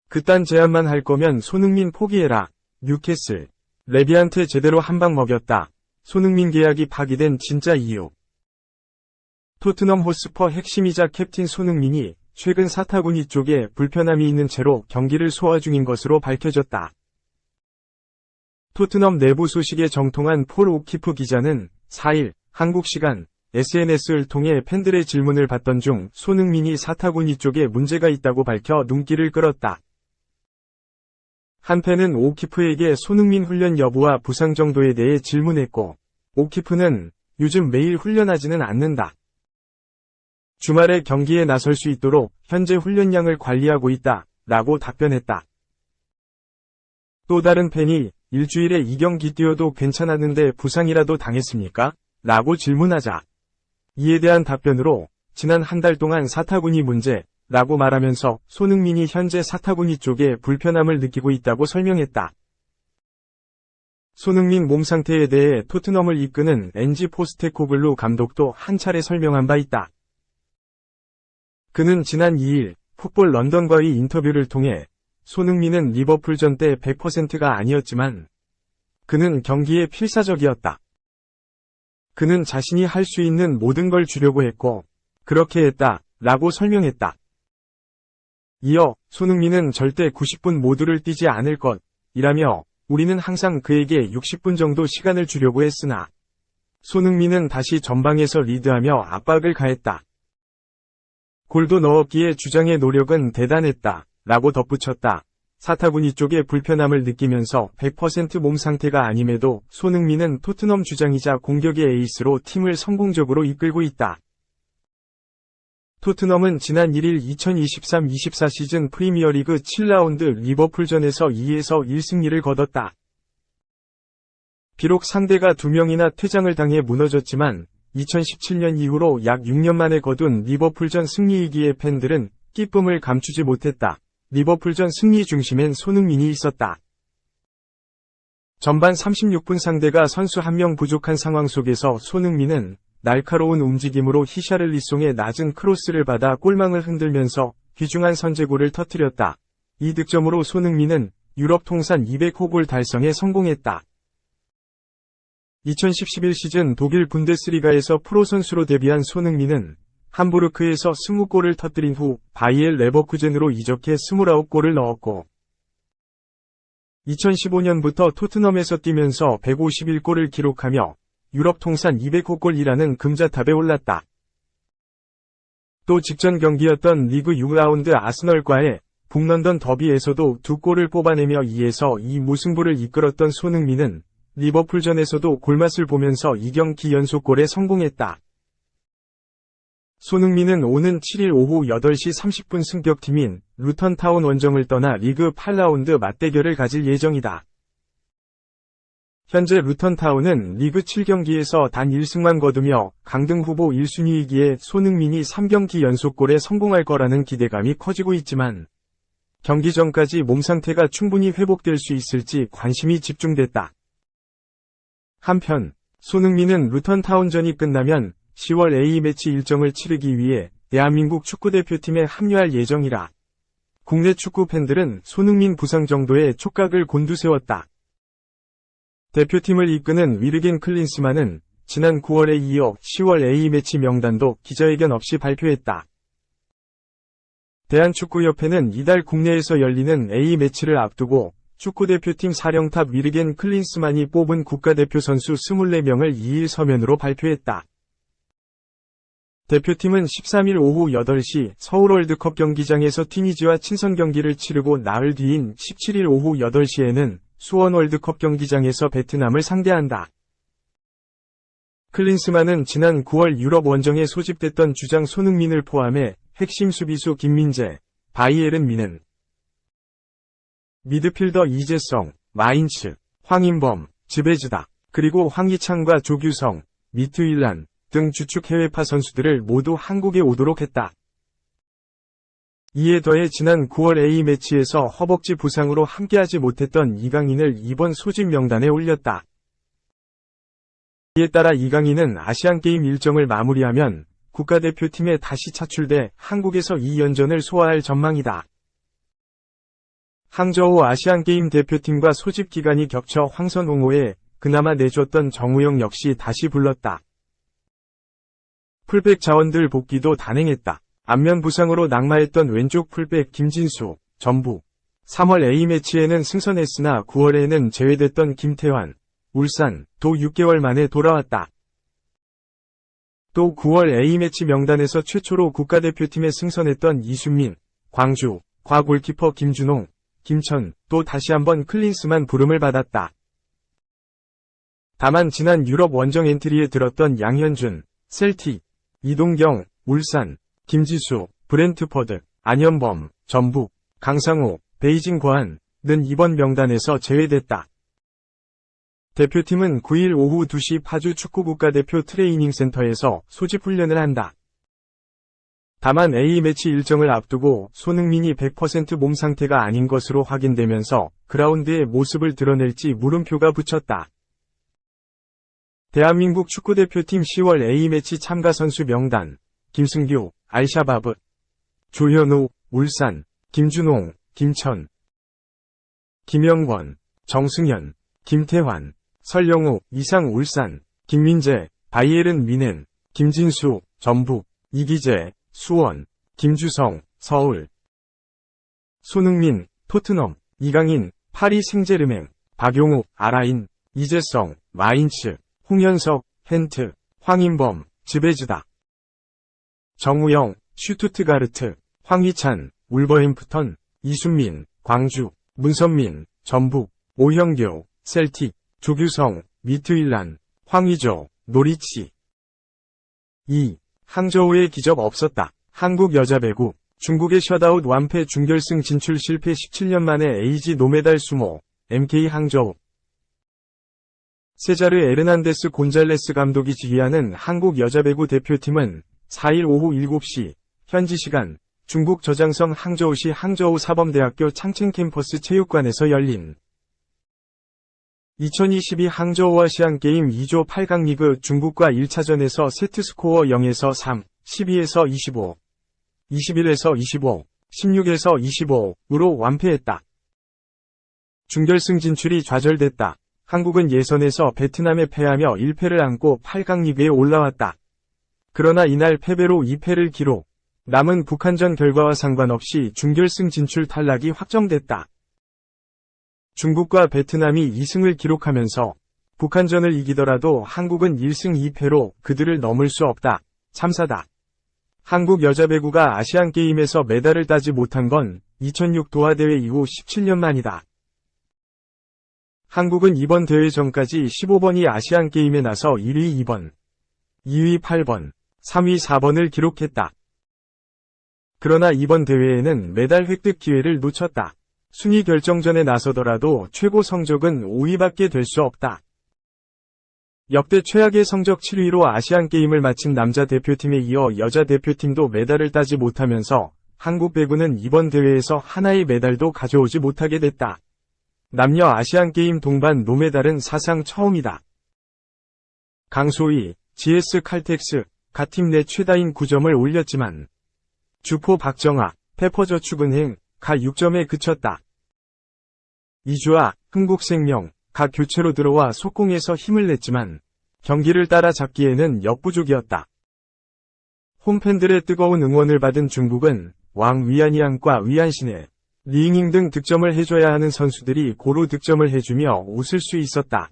그딴 제안만 할 거면 손흥민 포기해라. 뉴캐슬. 레비한테 제대로 한 방 먹였다. 손흥민 계약이 파기된 진짜 이유. 토트넘 호스퍼 핵심이자 캡틴 손흥민이 최근 사타구니 쪽에 불편함이 있는 채로 경기를 소화 중인 것으로 밝혀졌다. 토트넘 내부 소식에 정통한 폴 오키프 기자는 4일 한국 시간 SNS를 통해 팬들의 질문을 받던 중 손흥민이 사타구니 쪽에 문제가 있다고 밝혀 눈길을 끌었다. 한 팬은 오키프에게 손흥민 훈련 여부와 부상 정도에 대해 질문했고, 오키프는 요즘 매일 훈련하지는 않는다. 주말에 경기에 나설 수 있도록 현재 훈련량을 관리하고 있다. 라고 답변했다. 또 다른 팬이 일주일에 2경기 뛰어도 괜찮았는데 부상이라도 당했습니까? 라고 질문하자. 이에 대한 답변으로 지난 한 달 동안 사타구니 문제, 라고 말하면서 손흥민이 현재 사타구니 쪽에 불편함을 느끼고 있다고 설명했다. 손흥민 몸 상태에 대해 토트넘을 이끄는 엔지 포스테코글루 감독도 한 차례 설명한 바 있다. 그는 지난 2일 풋볼 런던과의 인터뷰를 통해 손흥민은 리버풀전 때 100%가 아니었지만 그는 경기에 필사적이었다. 그는 자신이 할 수 있는 모든 걸 주려고 했고 그렇게 했다. 라고 설명했다. 이어 손흥민은 절대 90분 모두를 뛰지 않을 것이라며 우리는 항상 그에게 60분 정도 시간을 주려고 했으나 손흥민은 다시 전방에서 리드하며 압박을 가했다. 골도 넣었기에 주장의 노력은 대단했다. 라고 덧붙였다. 사타구니 쪽에 불편함을 느끼면서 100% 몸 상태가 아님에도 손흥민은 토트넘 주장이자 공격의 에이스로 팀을 성공적으로 이끌고 있다. 토트넘은 지난 1일 2023-24 시즌 프리미어리그 7라운드 리버풀전에서 2에서 1승리를 거뒀다. 비록 상대가 2명이나 퇴장을 당해 무너졌지만 2017년 이후로 약 6년 만에 거둔 리버풀전 승리이기에 팬들은 기쁨을 감추지 못했다. 리버풀전 승리 중심엔 손흥민이 있었다. 전반 36분 상대가 선수 1명 부족한 상황 속에서 손흥민은 날카로운 움직임으로 히샤를리송의 낮은 크로스를 받아 골망을 흔들면서 귀중한 선제골을 터뜨렸다. 이 득점으로 손흥민은 유럽 통산 200호 골 달성에 성공했다. 2010-11 시즌 독일 분데스리가에서 프로 선수로 데뷔한 손흥민은 함부르크에서 20골을 터뜨린 후 바이엘 레버쿠젠으로 이적해 29골을 넣었고 2015년부터 토트넘에서 뛰면서 151골을 기록하며 유럽 통산 200호 골이라는 금자탑에 올랐다. 또 직전 경기였던 리그 6라운드 아스널과의 북런던 더비에서도 2골을 뽑아내며 2에서 2 무승부를 이끌었던 손흥민은 리버풀전에서도 골맛을 보면서 2경기 연속골에 성공했다. 손흥민은 오는 7일 오후 8시 30분 승격팀인 루턴타운 원정을 떠나 리그 8라운드 맞대결을 가질 예정이다. 현재 루턴타운은 리그 7경기에서 단 1승만 거두며 강등 후보 1순위이기에 손흥민이 3경기 연속골에 성공할 거라는 기대감이 커지고 있지만 경기 전까지 몸 상태가 충분히 회복될 수 있을지 관심이 집중됐다. 한편 손흥민은 루턴타운전이 끝나면 10월 A매치 일정을 치르기 위해 대한민국 축구대표팀에 합류할 예정이라 국내 축구 팬들은 손흥민 부상 정도의 촉각을 곤두세웠다. 대표팀을 이끄는 위르겐 클린스만은 지난 9월에 이어 10월 A매치 명단도 기자회견 없이 발표했다. 대한축구협회는 이달 국내에서 열리는 A매치를 앞두고 축구대표팀 사령탑 위르겐 클린스만이 뽑은 국가대표 선수 24명을 2일 서면으로 발표했다. 대표팀은 13일 오후 8시 서울 월드컵 경기장에서 튀니지와 친선 경기를 치르고 나흘 뒤인 17일 오후 8시에는 수원 월드컵 경기장에서 베트남을 상대한다. 클린스만은 지난 9월 유럽 원정에 소집됐던 주장 손흥민을 포함해 핵심 수비수 김민재, 바이에른 미는, 미드필더 이재성, 마인츠, 황인범, 즈베즈다, 그리고 황희찬과 조규성, 미트윌란 등 주축 해외파 선수들을 모두 한국에 오도록 했다. 이에 더해 지난 9월 A매치에서 허벅지 부상으로 함께하지 못했던 이강인을 이번 소집 명단에 올렸다. 이에 따라 이강인은 아시안게임 일정을 마무리하면 국가대표팀에 다시 차출돼 한국에서 2연전을 소화할 전망이다. 항저우 아시안게임 대표팀과 소집 기간이 겹쳐 황선홍호에 그나마 내줬던 정우영 역시 다시 불렀다. 풀백 자원들 복귀도 단행했다. 안면 부상으로 낙마했던 왼쪽 풀백 김진수, 전북. 3월 A매치에는 승선했으나 9월에는 제외됐던 김태환, 울산, 도 6개월 만에 돌아왔다. 또 9월 A매치 명단에서 최초로 국가대표팀에 승선했던 이순민, 광주, 과 골키퍼 김준홍, 김천, 또 다시 한번 클린스만 부름을 받았다. 다만 지난 유럽 원정 엔트리에 들었던 양현준, 셀틱, 이동경, 울산, 김지수, 브렌트퍼드, 안현범, 전북, 강상호, 베이징 과안는 이번 명단에서 제외됐다. 대표팀은 9일 오후 2시 파주 축구국가대표 트레이닝센터에서 소집 훈련을 한다. 다만 A매치 일정을 앞두고 손흥민이 100% 몸 상태가 아닌 것으로 확인되면서 그라운드에 모습을 드러낼지 물음표가 붙였다. 대한민국 축구대표팀 10월 A매치 참가 선수 명단: 김승규, 알샤바브, 조현우, 울산, 김준홍, 김천, 김영권, 정승현, 김태환, 설영우, 이상 울산, 김민재, 바이에른 뮌헨, 김진수, 전북, 이기재, 수원, 김주성, 서울, 손흥민, 토트넘, 이강인, 파리 생제르맹, 박용욱, 아라인, 이재성, 마인츠, 홍현석, 헨트, 황인범, 즈베즈다, 정우영, 슈투트가르트, 황희찬, 울버햄프턴, 이순민, 광주, 문선민, 전북, 오형교, 셀틱, 조규성, 미트윌란, 황의조, 노리치. 2. 항저우의 기적 없었다. 한국 여자 배구, 중국의 셧아웃 완패 준결승 진출 실패 17년 만에 에이지 노메달 수모, MK 항저우. 세자르 에르난데스 곤잘레스 감독이 지휘하는 한국 여자 배구 대표팀은 4일 오후 7시, 현지 시간, 중국 저장성 항저우시 항저우 사범대학교 창첸 캠퍼스 체육관에서 열린 2022 항저우 아시안게임 2조 8강 리그 중국과 1차전에서 세트스코어 0에서 3, 12에서 25, 21에서 25, 16에서 25으로 완패했다. 준결승 진출이 좌절됐다. 한국은 예선에서 베트남에 패하며 1패를 안고 8강 리그에 올라왔다. 그러나 이날 패배로 2패를 기록. 남은 북한전 결과와 상관없이 준결승 진출 탈락이 확정됐다. 중국과 베트남이 2승을 기록하면서 북한전을 이기더라도 한국은 1승 2패로 그들을 넘을 수 없다. 참사다. 한국 여자 배구가 아시안게임에서 메달을 따지 못한 건 2006 도하대회 이후 17년 만이다. 한국은 이번 대회 전까지 15번이 아시안게임에 나서 1위 2번, 2위 8번, 3위 4번을 기록했다. 그러나 이번 대회에는 메달 획득 기회를 놓쳤다. 순위 결정전에 나서더라도 최고 성적은 5위밖에 될 수 없다. 역대 최악의 성적 7위로 아시안게임을 마친 남자 대표팀에 이어 여자 대표팀도 메달을 따지 못하면서 한국 배구는 이번 대회에서 하나의 메달도 가져오지 못하게 됐다. 남녀 아시안게임 동반 노메달은 사상 처음이다. 강소희, GS 칼텍스, 갓팀 내 최다인 9점을 올렸지만 주포 박정아, 페퍼저축은행, 가 6점에 그쳤다. 이주아, 흥국생명, 가 교체로 들어와 속공에서 힘을 냈지만 경기를 따라잡기에는 역부족이었다. 홈팬들의 뜨거운 응원을 받은 중국은 왕 위안이앙과 위안신에 리잉잉 등 득점을 해줘야 하는 선수들이 고루 득점을 해주며 웃을 수 있었다.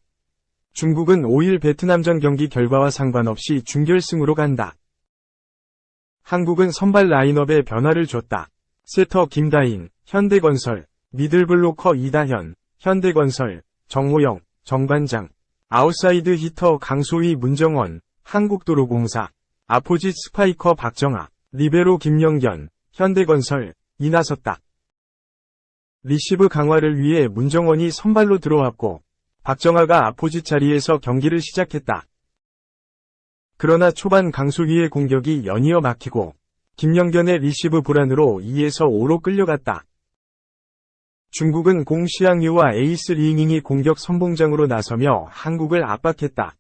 중국은 5일 베트남전 경기 결과와 상관없이 준결승으로 간다. 한국은 선발 라인업에 변화를 줬다. 세터 김다인, 현대건설, 미들블로커 이다현, 현대건설, 정호영, 정관장, 아웃사이드 히터 강소희 문정원, 한국도로공사, 아포짓 스파이커 박정아, 리베로 김영견, 현대건설, 이 나섰다. 리시브 강화를 위해 문정원이 선발로 들어왔고 박정아가 아포짓 자리에서 경기를 시작했다. 그러나 초반 강소희의 공격이 연이어 막히고 김영견의 리시브 불안으로 2에서 5로 끌려갔다. 중국은 공 시앙유와 에이스 리잉잉이 공격 선봉장으로 나서며 한국을 압박했다.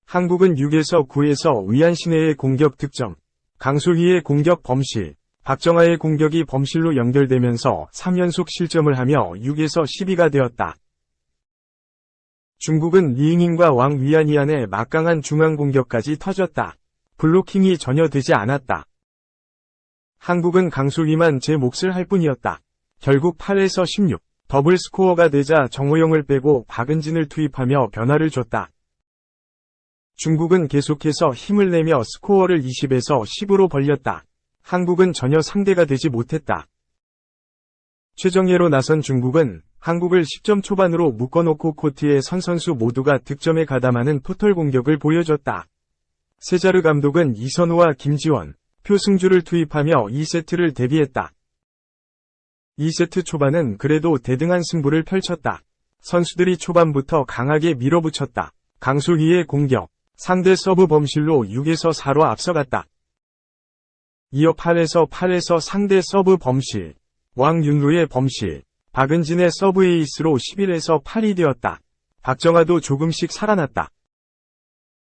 한국은 6에서 9에서 위안시내의 공격 득점, 강소희의 공격 범실, 박정아의 공격이 범실로 연결되면서 3연속 실점을 하며 6에서 12가 되었다. 중국은 리잉인과 왕 위안이안의 막강한 중앙 공격까지 터졌다. 블로킹이 전혀 되지 않았다. 한국은 강소희만 제 몫을 할 뿐이었다. 결국 8에서 16, 더블 스코어가 되자 정호영을 빼고 박은진을 투입하며 변화를 줬다. 중국은 계속해서 힘을 내며 스코어를 20에서 10으로 벌렸다. 한국은 전혀 상대가 되지 못했다. 최정예로 나선 중국은 한국을 10점 초반으로 묶어놓고 코트의 선수 모두가 득점에 가담하는 토털 공격을 보여줬다. 세자르 감독은 이선호와 김지원, 표승주를 투입하며 2세트를 대비했다. 2세트 초반은 그래도 대등한 승부를 펼쳤다. 선수들이 초반부터 강하게 밀어붙였다. 강소희의 공격, 상대 서브 범실로 6에서 4로 앞서갔다. 이어 8에서 상대 서브 범실, 왕윤루의 범실, 박은진의 서브 에이스로 11에서 8이 되었다. 박정아도 조금씩 살아났다.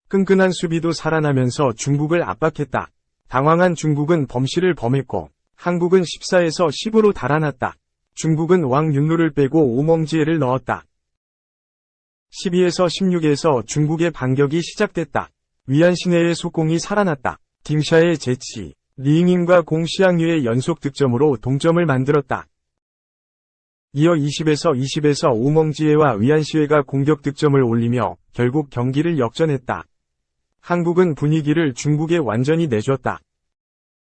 끈끈한 수비도 살아나면서 중국을 압박했다. 당황한 중국은 범실을 범했고 한국은 14에서 10으로 달아났다. 중국은 왕윤루를 빼고 오멍지에를 넣었다. 12에서 16에서 중국의 반격이 시작됐다. 위안시내의 속공이 살아났다. 김샤의 재치, 리잉인과 공시앙유의 연속 득점으로 동점을 만들었다. 이어 20에서 오멍지에와 위안시외가 공격 득점을 올리며 결국 경기를 역전했다. 한국은 분위기를 중국에 완전히 내줬다.